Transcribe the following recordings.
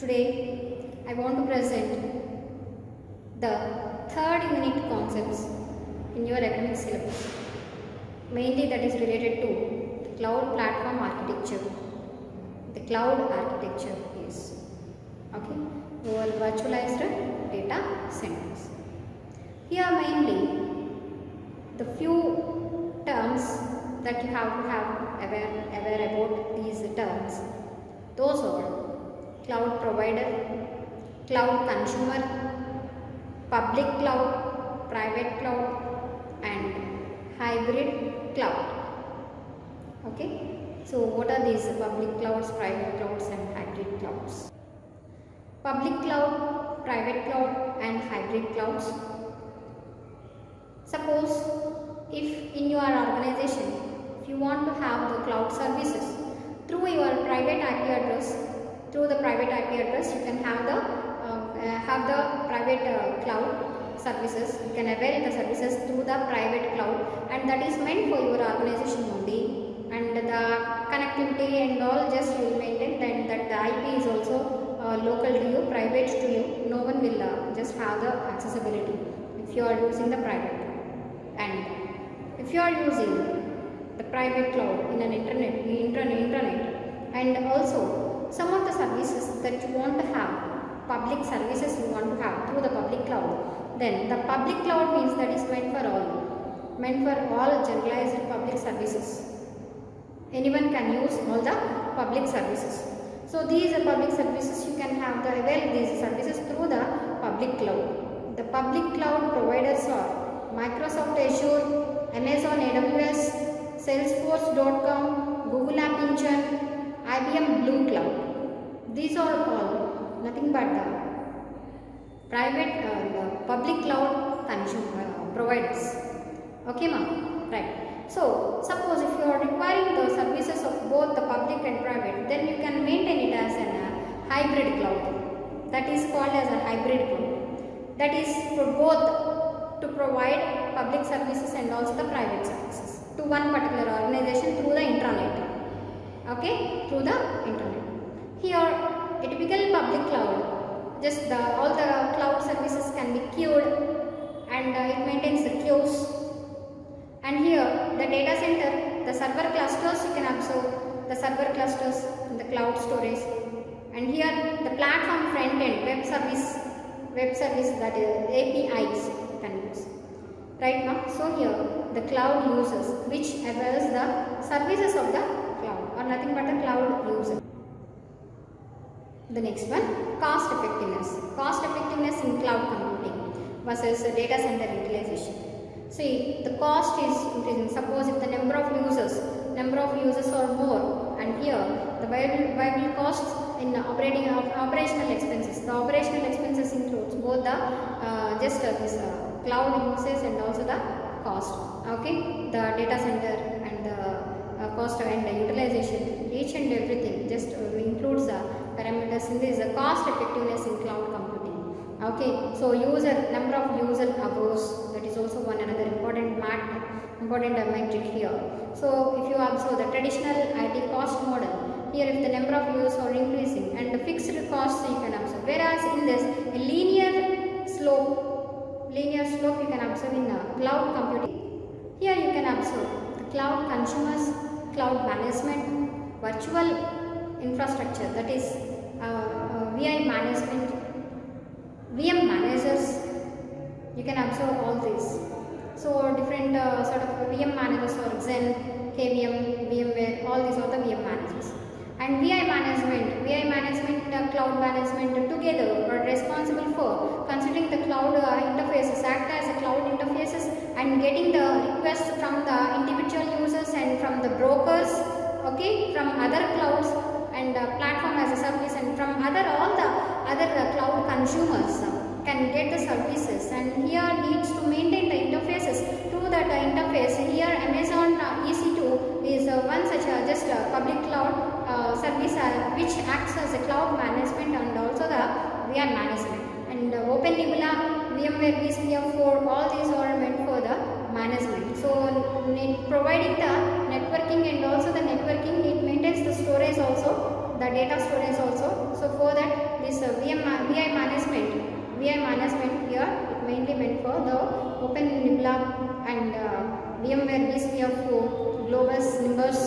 Today I want to present the third unit concepts in your academic syllabus. Mainly that is related to the cloud platform architecture. The cloud architecture is your virtualized data centers. Here mainly the few terms that you have to have aware about these terms. Those are cloud provider, cloud consumer, public cloud, private cloud and hybrid cloud. Okay. So what are these public clouds, private clouds and hybrid clouds? Public cloud, private cloud and hybrid clouds. Suppose if in your organization, if you want to have the cloud services through your private IP address, through the private IP address you can have the private cloud services. You can avail the services through the private cloud, and that is meant for your organization only. And the connectivity and all just you will maintain, then that the IP is also local to you, private to you. No one will just have the accessibility if you are using the private cloud. And if you are using the private cloud in an internet, and also some of the services that you want to have, public services you want to have through the public cloud, then the public cloud means that is meant for all generalized public services. Anyone can use all the public services. So these public services you can have avail these services through the public cloud. The public cloud providers are Microsoft Azure, Amazon AWS, Salesforce.com, Google App Engine, IBM Blue Cloud. These are all nothing but the public cloud providers. Okay ma'am? Right. So suppose if you are requiring the services of both the public and private, then you can maintain it as a hybrid cloud. That is called as a hybrid cloud. That is for both to provide public services and also the private services to one particular organization through the intranet. Okay, through the internet. Here, a typical public cloud, just all the cloud services can be queued, and it maintains the queues. And here, the data center, the server clusters you can observe, the server clusters in the cloud storage. And here, the platform front end, web service that is APIs can use. Right now, so here the cloud users which avails the services of the cloud or nothing but a cloud user. The next one, cost effectiveness. Cost effectiveness in cloud computing versus data center utilization. See, the cost is increasing. Suppose if the number of users are more, and here the viable costs in operational expenses. The operational expenses includes both the this cloud uses and also the cost. Okay, the data center and the cost and the utilization, each and everything just includes the parameters in this cost effectiveness in cloud computing. Okay, so number of user hours, that is also one another important metric here. So if you observe the traditional IT cost model, here if the number of users are increasing and the fixed costs you can observe, whereas in this a linear slope you can observe in cloud computing. Here you can observe the cloud consumers, cloud management, virtual infrastructure, that is VI management, VM managers. You can observe all these. So different sort of VM managers or Xen, KVM, VMware, all these are the VM managers. And VI management, cloud management together are responsible for considering the cloud interfaces, act as a cloud interfaces and getting the requests from the individual users and from the brokers, okay, from other clouds and platform as a service, and from all the other cloud consumers can get the services, and here needs to maintain the interfaces through that interface. Here Amazon EC2 is one such just public cloud service which acts as a cloud management and also the VM management. And OpenNebula, VMware vSphere 4, all these are meant for the management. So providing the networking and also the networking, it maintains the storage also, the data storage also. So for that this for the OpenNebula and VMware vSphere 4, Globus, Nimbus,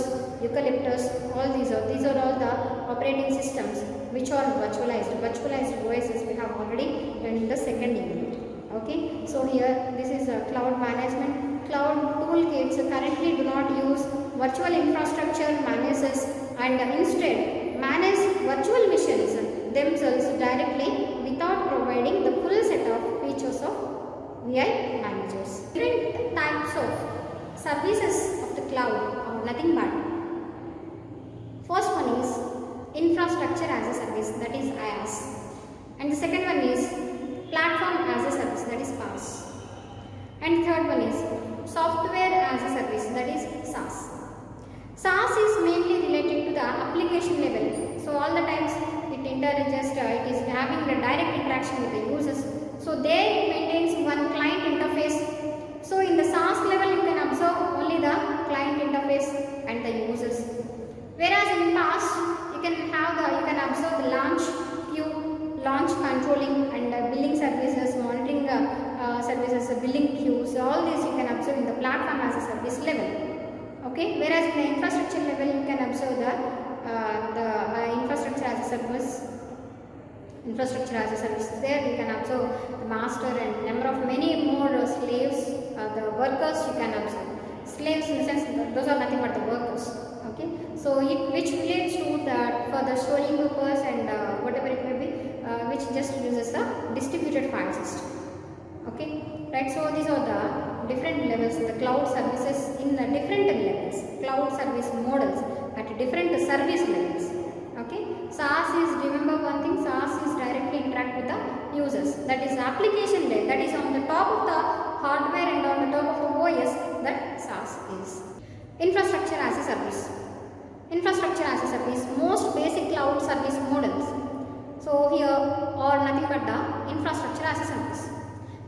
Eucalyptus. All these are all the operating systems which are virtualized. Virtualized OSs we have already done in the second unit. Okay, so here this is a cloud management. Cloud toolkits currently do not use virtual infrastructure managers and instead manage virtual missions themselves directly without providing the full set of features of VI managers. Different types of services of the cloud are nothing but, first one is infrastructure as a service, that is IaaS, and the second one is platform as a service, that is PaaS, and third one is software as a service, that is SaaS. SaaS is mainly related to the application level, so all the times it is having the direct interaction with the users, so there it maintains one client interface. So in the SaaS level you can observe only the client interface and the users, whereas in PaaS you can observe the launch queue, launch controlling and billing services, monitoring services, billing queues, all this you can observe in the platform as a service level. Okay, whereas in the infrastructure level you can observe the infrastructure as a service. Infrastructure as a service, there you can observe the master and number of many more slaves, the workers you can observe. Slaves in the sense those are nothing but the workers. Okay, so which relates to that for the storing purpose and whatever it may be, which just uses the distributed file system. Okay, right, so these are the different levels in the cloud services in the different levels, cloud service models at different service levels. Okay, SaaS is, remember one thing, SaaS is directly interact with the users, that is application layer, that is on the top of the hardware and on the top of the OS, that SaaS is. Infrastructure as a service. Infrastructure as a service, most basic cloud service models. So here are nothing but the infrastructure as a service.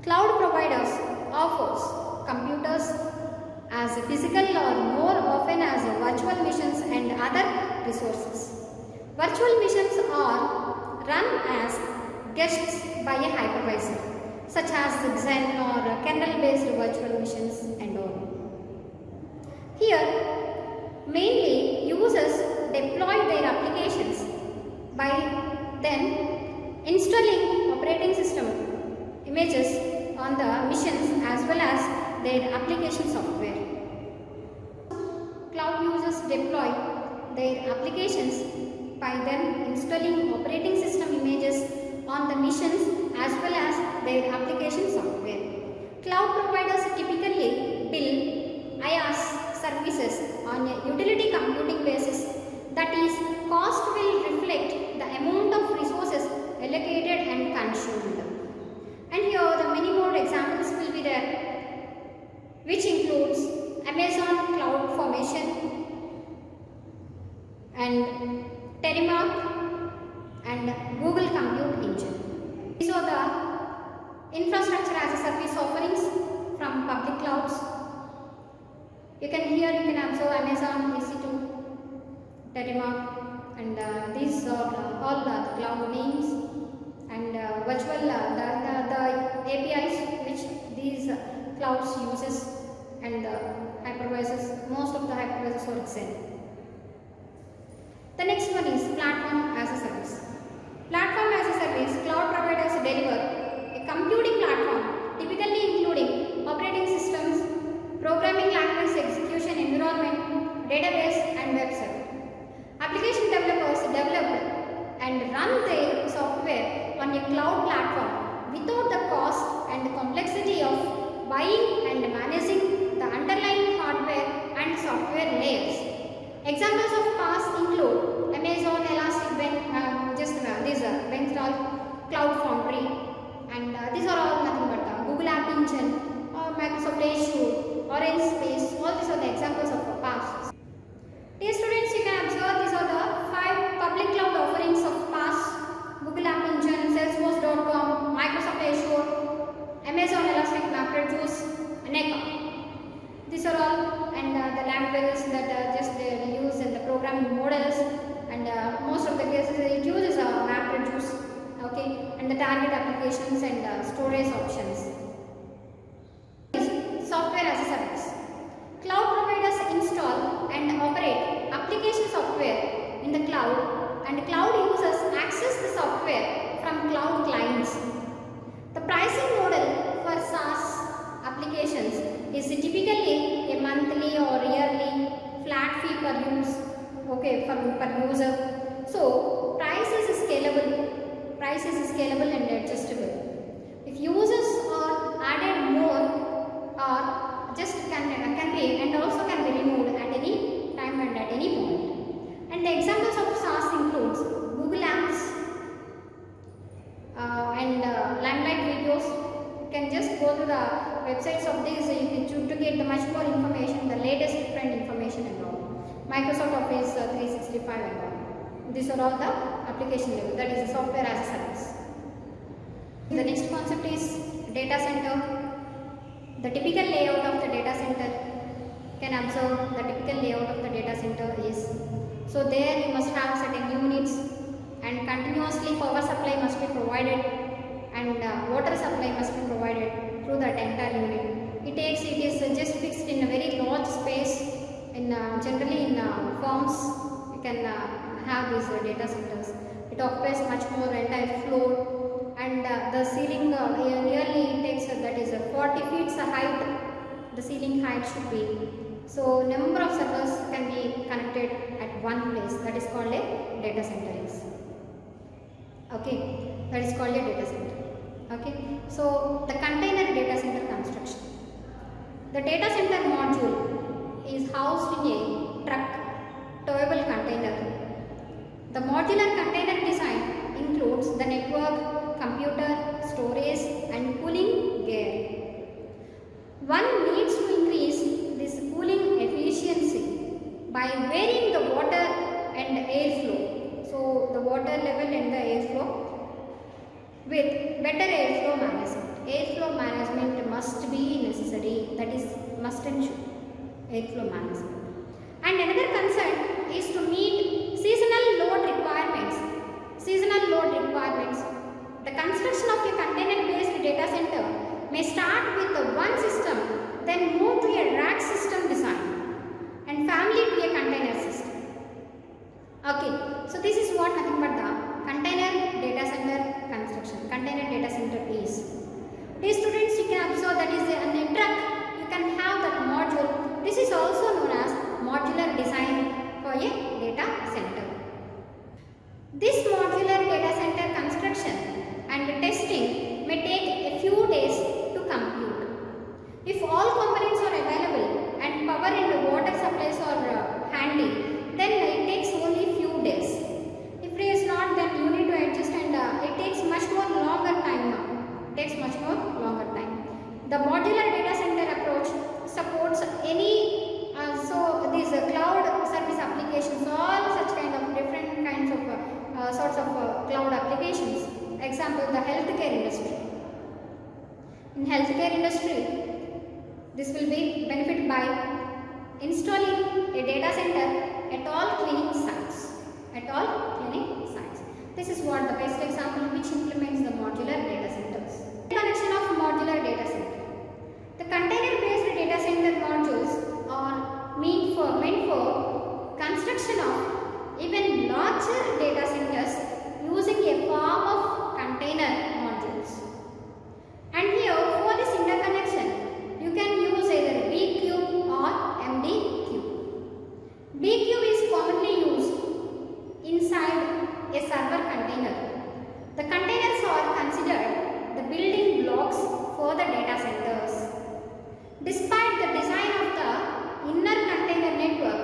Cloud providers offers computers as physical or more often as virtual machines and other resources. Virtual machines are run as guests by a hypervisor, such as Xen or kernel-based virtual machines and all. Here, mainly users deploy their applications by then installing operating system images on the machines as well as their application software. Cloud users deploy their applications by then installing operating system images on the machines as well as their application software. Cloud providers typically bill IaaS services on a utility computing basis, that is, cost will reflect the amount of resources allocated and consumed. And here the many more examples will be there, which includes Amazon Cloud Formation and Terramark and Google Compute Engine. These are the infrastructure as a service offerings from public clouds. You can observe Amazon EC2, Terramark, and these are all the cloud names and virtual the APIs which these clouds uses and hypervisors. Most of the hypervisors are Xen. The next one is platform as a service. Platform as a service, cloud providers deliver a computing platform typically including operating systems, programming language execution environment, database and web server. Application developers develop and run their software on a cloud platform without the cost and the complexity of buying and managing the underlying hardware and software layers. Examples of PaaS include Amazon Elastic these are Benchmark, Cloud Foundry, and these are all nothing but Google App Engine or Microsoft Azure, Orange Space. All these are the examples of PaaS. Dear students, you can observe these are the 5 public cloud offerings of PaaS: Google App Engine, Salesforce.com, Microsoft Azure, Amazon Elastic MapReduce, and Eka. These are all, and the languages that just they use in the programming models, and most of the cases it uses MapReduce, okay, and the target applications and storage options. per user. So price is scalable and adjustable. If users are added more or just can be and also can be removed at any time and at any point. And the examples of SaaS includes Google Apps and landline videos. You can just go to the websites of these to get the much more information, the latest trend information and all. Microsoft Office 365 and all. These are all the application level, that is the software as a service. The next concept is data center. The typical layout of the data center, can observe the typical layout of the data center is, so there you must have certain units and continuously power supply must be provided and water supply must be provided through that entire unit. It is just fixed in a very large space. Generally in firms you can have these data centers. It occupies much more entire floor, and the ceiling nearly takes that is 40 feet height. The ceiling height should be. So number of servers can be connected at one place. That is called a data center. Okay, that is called a data center. Okay, so the container data center construction. The data center module is housed in a truck towable container. The modular container design includes the network, computer, storage and cooling gear. One needs to increase this cooling efficiency by varying the water and air flow. So the water level and the air flow with better airflow management. Airflow management must be necessary, that is must and should. Airflow management. And another concern is to meet seasonal load requirements. Seasonal load requirements. The construction of a container-based data center may start with one system, then move to a rack system design and family to a container system. Okay, so this is what nothing but the container data center construction. Container data center is. These students, you can observe that is in a truck you can have that module. This is also known as modular design for a data center. This modular data center construction and testing may take a few days to compute. If all components are available and power and water supplies are handy, then it takes only few days. If it is not, then you need to adjust and it takes much more longer time now. It takes much more longer time. The modular data center approach supports any these cloud service applications, all such kind of different kinds of sorts of cloud applications. Example, the healthcare industry. In healthcare industry, this will be benefited by installing a data center at all clinic sites. At all clinic sites. This is what the best example which implements the modular data centers. Connection of modular data center. The container-based data center modules are meant for construction of even larger data centers using a form of container modules. And here for this interconnection, you can use either B-cube or MD-cube. B-cube is commonly used inside a server container. The containers are considered the building blocks for the data centers. Despite the design of the inner container network,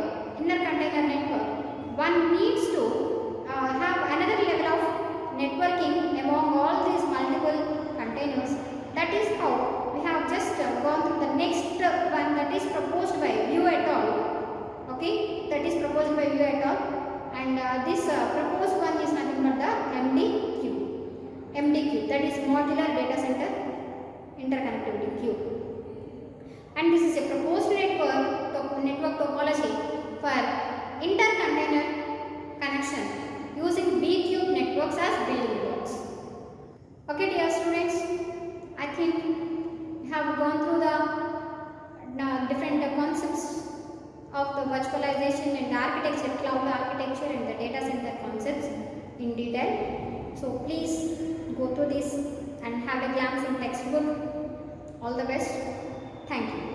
one needs to have another level of networking among all these multiple containers. That is how we have just gone through the next one, that is proposed by View et al. Okay, that is proposed by View et al. And this proposed one is nothing but the MD-cube. MD-cube, that is modular data center interconnectivity cube. And this is a proposed network topology for inter-container connection using B-cube networks as building blocks. Okay, dear students, I think we have gone through the different concepts of the virtualization and architecture, cloud architecture and the data center concepts in detail. So please go through this and have a glance in textbook. All the best. Thank you.